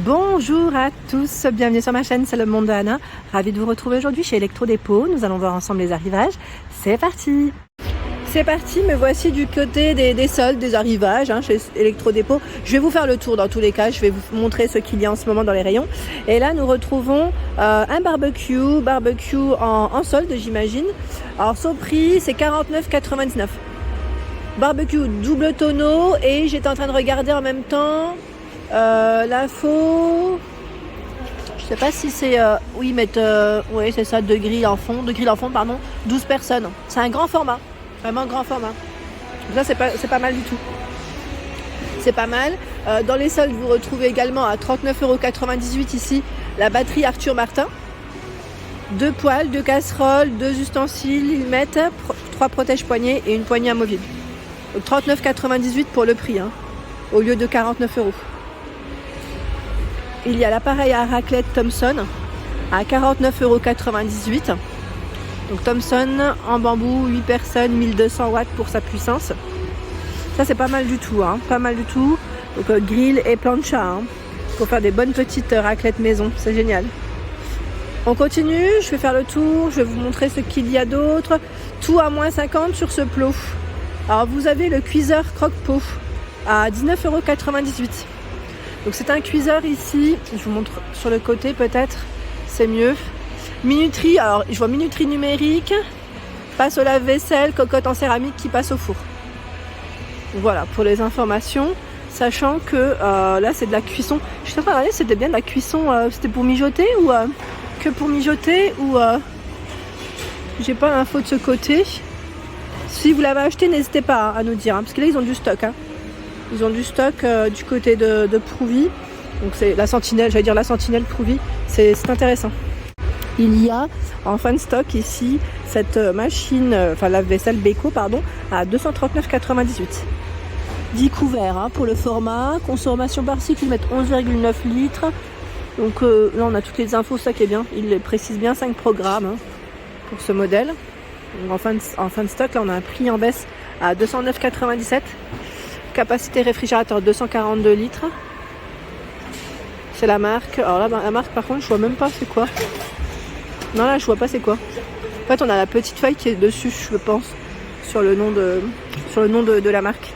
Bonjour à tous, bienvenue sur ma chaîne, c'est le monde de Anna. Ravie de vous retrouver aujourd'hui chez Electrodépôt. Nous allons voir ensemble les arrivages. C'est parti! C'est parti, me voici du côté des soldes, des arrivages chez Electrodépôt. Je vais vous faire le tour dans tous les cas, je vais vous montrer ce qu'il y a en ce moment dans les rayons. Et là, nous retrouvons un barbecue en solde, j'imagine. Alors, son prix, c'est 49,99. Barbecue double tonneau, et j'étais en train de regarder en même temps l'info. Je sais pas si c'est oui, mais oui, c'est ça, 2 grilles en fond, 12 personnes. C'est un grand format, vraiment grand format. Donc ça, c'est pas mal du tout. C'est pas mal. Dans les soldes, vous retrouvez également à 39,98 € ici la batterie Arthur Martin. 2 poêles, 2 casseroles, 2 ustensiles, ils mettent 3 protèges poignées et une poignée amovible. Donc 39,98 pour le prix, au lieu de 49 €. Il y a l'appareil à raclette Thomson à 49,98 €. Donc Thomson en bambou, 8 personnes, 1200 watts pour sa puissance. Ça, c'est pas mal du tout, pas mal du tout. Donc grill et plancha, pour faire des bonnes petites raclettes maison, c'est génial. On continue, je vais faire le tour, je vais vous montrer ce qu'il y a d'autre. Tout à moins 50 sur ce plot. Alors vous avez le cuiseur croque-pot à 19,98 €. Donc c'est un cuiseur ici, je vous montre sur le côté peut-être, c'est mieux. Minuterie, alors je vois minuterie numérique, passe au lave-vaisselle, cocotte en céramique qui passe au four. Donc voilà pour les informations, sachant que là c'est de la cuisson. Je suis en train de regarder, c'était bien de la cuisson, c'était pour mijoter ou que pour mijoter ou j'ai pas l'info de ce côté. Si vous l'avez acheté, n'hésitez pas à nous dire, parce que là ils ont du stock. Ils ont du stock du côté de Prouvy. Donc c'est la sentinelle, j'allais dire la sentinelle Prouvy. C'est intéressant. Il y a en fin de stock ici cette machine, lave-vaisselle Beko, à 239,98 €. 10 couverts pour le format. Consommation par cycle, ils mettent 11,9 litres. Donc là on a toutes les infos, ça qui est bien. Ils les précisent bien, 5 programmes pour ce modèle. Donc en fin de stock, là on a un prix en baisse à 209,97 €. Capacité réfrigérateur 242 litres. C'est la marque. Alors là, la marque par contre, je vois même pas c'est quoi. Non, là je vois pas c'est quoi. En fait, on a la petite feuille qui est dessus, je pense, sur le nom de la marque.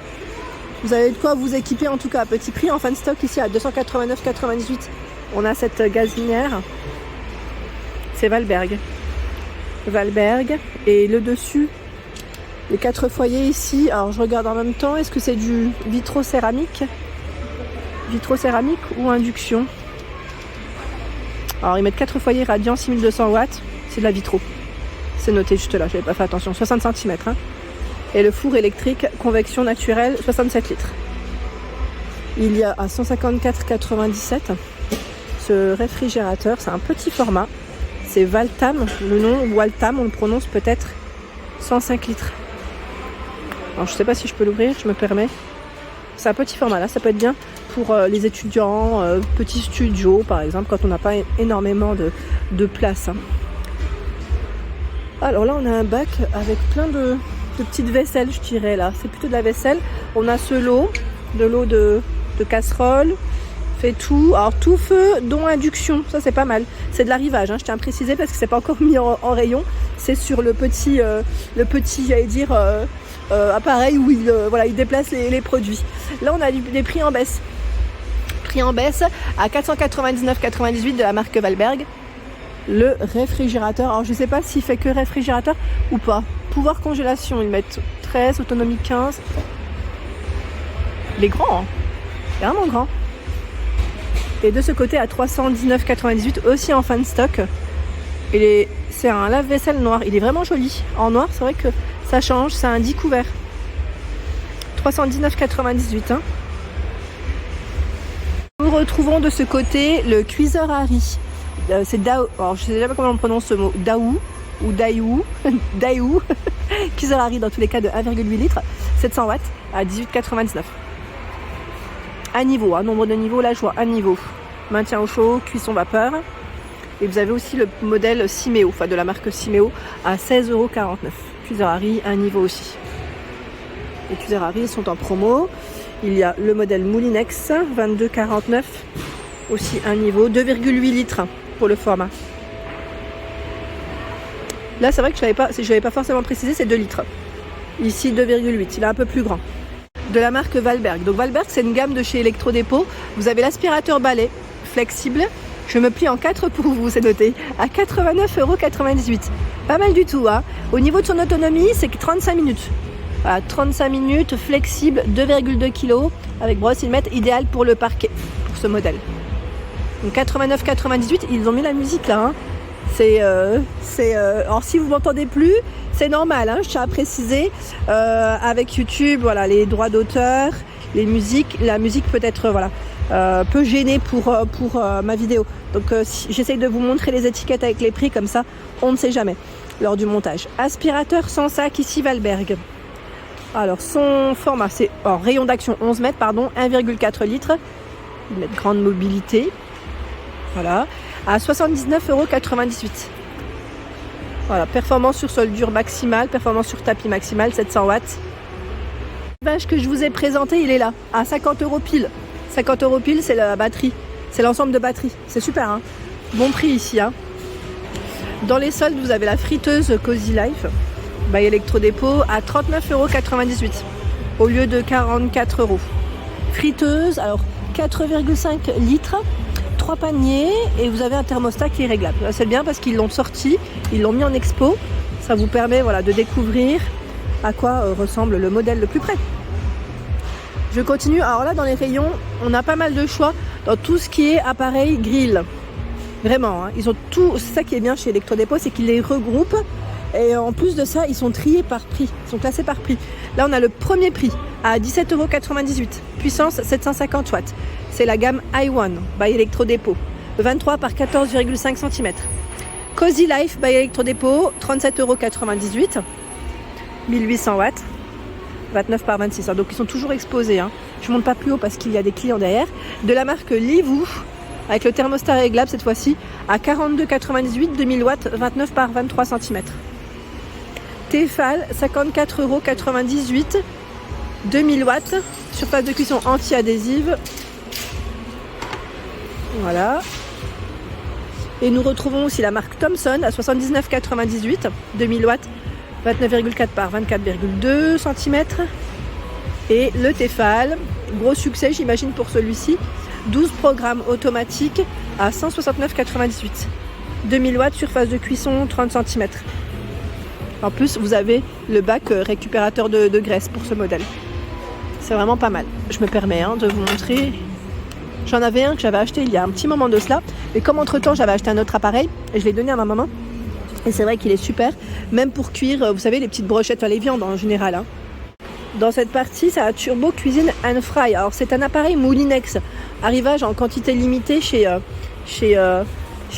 Vous avez de quoi vous équiper en tout cas à petit prix. En fin de stock ici à 289,98 €. On a cette gazinière. C'est Valberg. Et le dessus, les 4 foyers ici, alors je regarde en même temps, est-ce que c'est du vitrocéramique ou induction? Alors ils mettent 4 foyers radiant 6200 watts, c'est de la vitro. C'est noté juste là, j'avais pas fait attention, 60 cm. Et le four électrique convection naturelle, 67 litres. Il y a à 154,97 € ce réfrigérateur, c'est un petit format. C'est Valtam, le nom Waltam, on le prononce peut-être, 105 litres. Alors je sais pas si je peux l'ouvrir, je me permets. C'est un petit format là, ça peut être bien pour les étudiants, petit studio par exemple, quand on n'a pas énormément de place. Alors là on a un bac avec plein de petites vaisselles, je dirais là. C'est plutôt de la vaisselle. On a ce lot, de casseroles, fait tout. Alors tout feu, dont induction, ça c'est pas mal. C'est de l'arrivage, je tiens à préciser parce que c'est pas encore mis en rayon. C'est sur le petit j'allais dire appareil où il déplace les produits. Là on a des prix en baisse. Prix en baisse à 499,98 € de la marque Valberg. Le réfrigérateur, alors je sais pas s'il fait que réfrigérateur ou pas. Pouvoir congélation, ils mettent 13, autonomie 15. Il est grand, il est vraiment grand. Et de ce côté à 319,98 € aussi en fin de stock. C'est un lave-vaisselle noir, il est vraiment joli. En noir, c'est vrai que ça change, c'est un 10 couverts. 319,98 €. Nous retrouvons de ce côté le cuiseur à riz. C'est Daou, alors je sais jamais comment on prononce ce mot, Daou ou Daïou, Daïou. Cuiseur à riz dans tous les cas de 1,8 litres, 700 watts à 18,99 €. Un niveau, nombre de niveaux, là je vois un niveau. Maintien au chaud, cuisson vapeur. Et vous avez aussi le modèle Simeo, de la marque Simeo, à 16,49 €. Cuiseur à riz, un niveau aussi. Les cuiseurs à riz sont en promo. Il y a le modèle Moulinex, 22,49 €. Aussi un niveau, 2,8 litres pour le format. Là, c'est vrai que je n'avais pas forcément précisé, c'est 2 litres. Ici, 2,8, il est un peu plus grand. De la marque Valberg. Donc Valberg, c'est une gamme de chez Electrodépôt. Vous avez l'aspirateur balai flexible. Je me plie en 4 pour vous, c'est noté, à 89,98 €. Pas mal du tout, hein. Au niveau de son autonomie, c'est 35 minutes. Voilà, 35 minutes, flexible, 2,2 kg, avec brosse 1 mètre, idéal pour le parquet, pour ce modèle. Donc 89,98 €, ils ont mis la musique là, hein. Alors si vous m'entendez plus, c'est normal, hein, je tiens à préciser. Avec YouTube, voilà, les droits d'auteur, les musiques, la musique peut être peu gênée pour ma vidéo. Donc j'essaye de vous montrer les étiquettes avec les prix, comme ça on ne sait jamais lors du montage. Aspirateur sans sac ici Valberg. Alors son format, c'est rayon d'action 11 mètres, 1,4 litres. Il met de grande mobilité. Voilà, à 79,98 €. Voilà, performance sur sol dur maximale, performance sur tapis maximale, 700 watts. Le vache que je vous ai présenté, il est là, à 50 € pile. 50 € pile, c'est la batterie, c'est l'ensemble de batterie. C'est super, hein. Bon prix ici, hein. Dans les soldes, vous avez la friteuse Cozy Life, by Electrodépôt, à 39,98 € au lieu de 44 €. Friteuse, alors 4,5 litres. 3 paniers et vous avez un thermostat qui est réglable. C'est bien parce qu'ils l'ont sorti, ils l'ont mis en expo. Ça vous permet de découvrir à quoi ressemble le modèle le plus près. Je continue. Alors là, dans les rayons, on a pas mal de choix dans tout ce qui est appareil grill. Vraiment, hein, ils ont tout. C'est ça qui est bien chez Electrodépôt, c'est qu'ils les regroupent. Et en plus de ça, ils sont triés par prix. Ils sont classés par prix. Là, on a le premier prix à 17,98 €. Puissance 750 watts. C'est la gamme i1 by Electrodépôt. 23 par 14,5 cm. Cozy Life by Electrodépôt. 37,98 €. 1800 watts. 29 par 26. Donc, ils sont toujours exposés, hein. Je ne monte pas plus haut parce qu'il y a des clients derrière. De la marque Livoo. Avec le thermostat réglable cette fois-ci. À 42,98 €. 2000 watts. 29 par 23 cm. Tefal, 54,98 €, 2000 watts, surface de cuisson anti-adhésive. Voilà. Et nous retrouvons aussi la marque Thomson à 79,98 €, 2000 watts, 29,4 par 24,2 cm. Et le Tefal, gros succès j'imagine pour celui-ci, 12 programmes automatiques à 169,98 €, 2000 watts, surface de cuisson 30 cm. En plus, vous avez le bac récupérateur de graisse pour ce modèle. C'est vraiment pas mal. Je me permets de vous montrer. J'en avais un que j'avais acheté il y a un petit moment de cela. Et comme entre-temps, j'avais acheté un autre appareil, et je l'ai donné à ma maman. Et c'est vrai qu'il est super, même pour cuire, vous savez, les petites brochettes, les viandes en général, hein. Dans cette partie, ça a Turbo Cuisine and Fry. Alors, c'est un appareil Moulinex. Arrivage en quantité limitée chez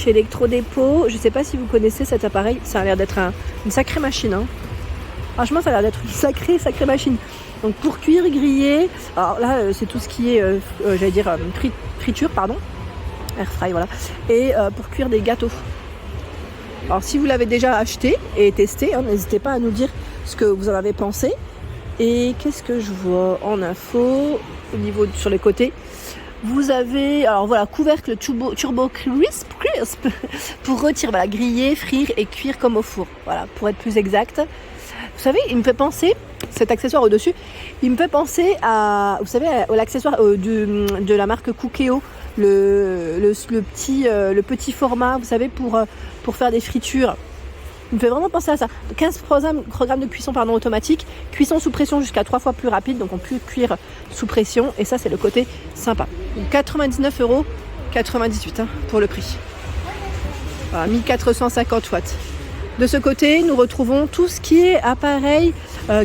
Electrodépôt. Je ne sais pas si vous connaissez cet appareil. Ça a l'air d'être une sacrée machine, hein. Franchement, ça a l'air d'être une sacrée machine. Donc pour cuire, griller, alors là c'est tout ce qui est, friture, air fry, voilà. Et pour cuire des gâteaux. Alors si vous l'avez déjà acheté et testé, n'hésitez pas à nous dire ce que vous en avez pensé. Et qu'est-ce que je vois en info au niveau sur les côtés? Vous avez, alors voilà, couvercle Turbo Crisp pour retirer, griller, frire et cuire comme au four. Voilà, pour être plus exact. Vous savez, il me fait penser, cet accessoire au-dessus, il me fait penser à, vous savez, à l'accessoire de la marque Cookéo, le petit format, vous savez, pour faire des fritures. Il me fait vraiment penser à ça. 15 programmes de cuisson automatique, cuisson sous pression jusqu'à 3 fois plus rapide, donc on peut cuire sous pression, et ça c'est le côté sympa. Donc 99,98 € pour le prix. Voilà, 1450 watts. De ce côté, nous retrouvons tout ce qui est appareil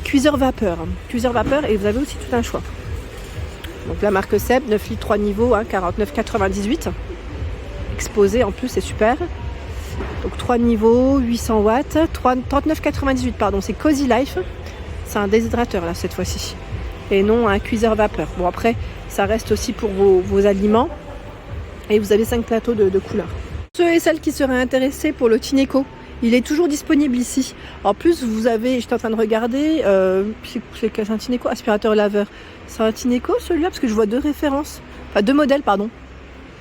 cuiseur vapeur. Cuiseur vapeur, et vous avez aussi tout un choix. Donc la marque Seb, 9 litres 3 niveaux, 49,98 €. Exposé en plus, c'est super. Donc 3 niveaux, 800 watts, 39,98 €, c'est Cozy Life. C'est un déshydrateur là cette fois-ci. Et non un cuiseur vapeur. Bon après, ça reste aussi pour vos aliments. Et vous avez 5 plateaux de couleurs. Ceux et celles qui seraient intéressés pour le Tineco, il est toujours disponible ici. En plus, vous avez, j'étais en train de regarder, c'est un Tineco aspirateur laveur. C'est un Tineco celui-là parce que je vois deux références, enfin deux modèles, pardon.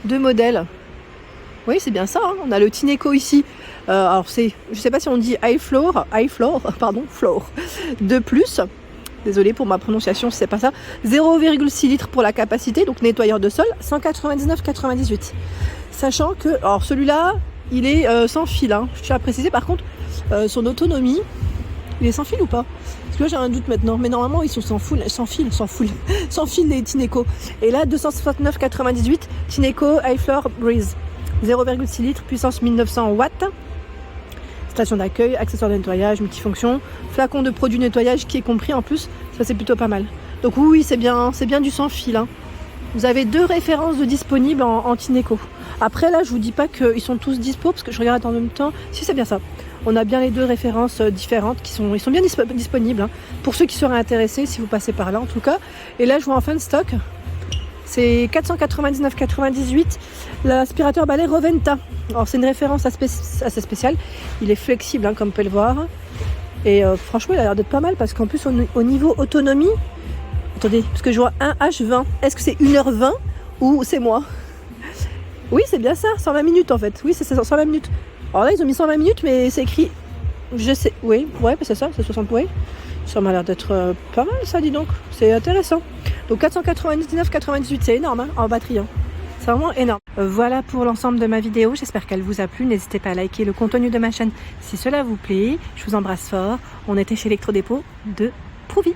2 modèles. Oui, c'est bien ça, hein. On a le Tineco ici. Alors c'est, je sais pas si on dit high floor, pardon, floor 2+. Désolée pour ma prononciation, si c'est pas ça. 0,6 litres pour la capacité, donc nettoyeur de sol, 199,98. Sachant que, alors celui-là, il est sans fil, hein. Je tiens à préciser par contre, son autonomie, il est sans fil ou pas? Parce que là j'ai un doute maintenant, mais normalement ils sont sans fil les Tineco. Et là 269,98 Tineco High Floor Breeze, 0,6 litres, puissance 1900 watts. Station d'accueil, accessoires de nettoyage, multifonction, flacon de produits nettoyage qui est compris en plus, ça c'est plutôt pas mal. Donc oui, c'est bien du sans fil, hein. Vous avez 2 références de disponibles en Tineco. Après là, je vous dis pas qu'ils sont tous dispo parce que je regarde en même temps. Si, c'est bien ça. On a bien les 2 références différentes ils sont bien disponibles, hein, pour ceux qui seraient intéressés si vous passez par là en tout cas. Et là, je vois en fin de stock. C'est 499,98 l'aspirateur balai Roventa. Alors c'est une référence assez spéciale. Il est flexible, hein, comme vous pouvez le voir. Et franchement, il a l'air d'être pas mal parce qu'en plus au niveau autonomie, attendez, parce que je vois un H20. Est-ce que c'est 1h20 ou c'est moi? Oui, c'est bien ça, 120 minutes en fait. Oui, c'est ça, 120 minutes. Alors là, ils ont mis 120 minutes, mais c'est écrit, je sais, oui, ouais, c'est ça, c'est 60, oui. Ça m'a l'air d'être pas mal, ça, dis donc. C'est intéressant. Donc 499,98, c'est énorme, hein, en batterie, hein. C'est vraiment énorme. Voilà pour l'ensemble de ma vidéo. J'espère qu'elle vous a plu. N'hésitez pas à liker le contenu de ma chaîne si cela vous plaît. Je vous embrasse fort. On était chez Electrodépôt de Prouvy.